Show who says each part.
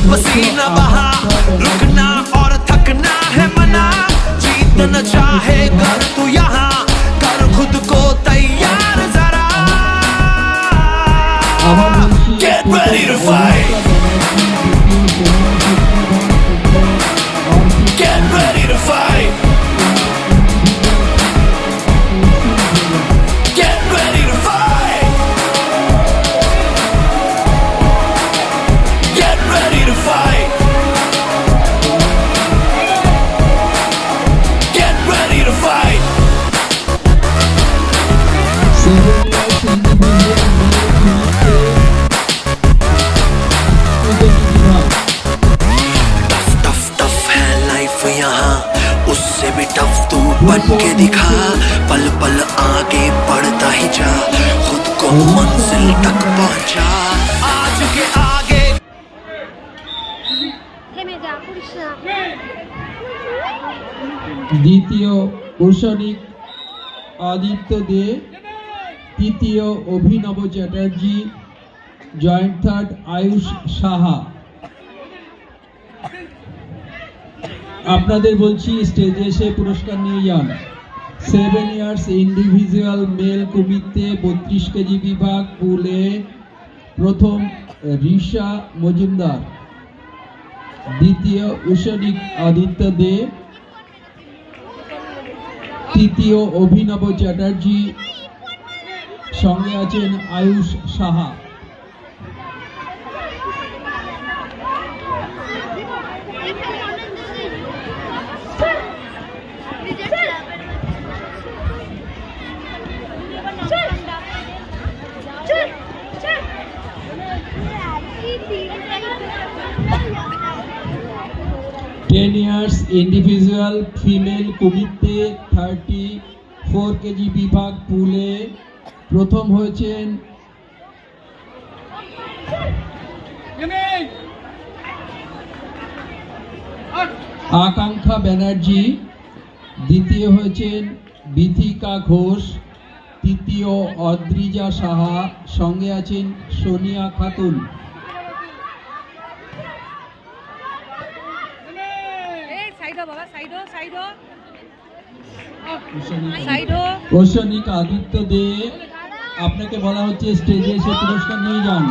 Speaker 1: पसीना बहा, रुकना और थकना है मना, जीत न चाहे कर तू यहाँ, कर खुद को तैयार जरा। Get ready to fight. Get ready to fight. Get ready to fight. Get ready to fight. Get ready to fight. Tough tough है लाइफ यहाँ, उससे भी टफ तू बन के दिखा, पल पल आगे बढ़ता ही जा, खुद को मंजिल तक पहुंचा, आज के आगे।
Speaker 2: দ্বিতীয় কৌশনিক আদিত্য দে, তৃতীয় অভিনব চ্যাটার্জি, জয়েন্ট থার্ড আয়ুষ সাহা। আপনাদের বলছি স্টেজে এসে পুরস্কার নিয়ে যান। 7 ইয়ার্স ইন্ডিভিজুয়াল মেল কমিতে 32 কেজি বিভাগ পুলে প্রথম রিশা মজুমদার, দ্বিতীয় কৌশনিক আদিত্য দে, তৃতীয় অভিনব চ্যাটার্জি, সঙ্গে আছেন Ayush Saha. Ten years individual female কমিতে 34 কেজি বিভাগ পুলে প্রথম হয়েছেন আকাঙ্ক্ষা ব্যানার্জি, দ্বিতীয় হয়েছেন বিথিকা ঘোষ, তৃতীয় অদ্রিজা সাহা, সঙ্গে আছেন সোনিয়া খাতুন। কৌশনিক আদিত্য দে, আপনাকে বলা হচ্ছে স্টেজে এসে পুরস্কার নিয়ে যান।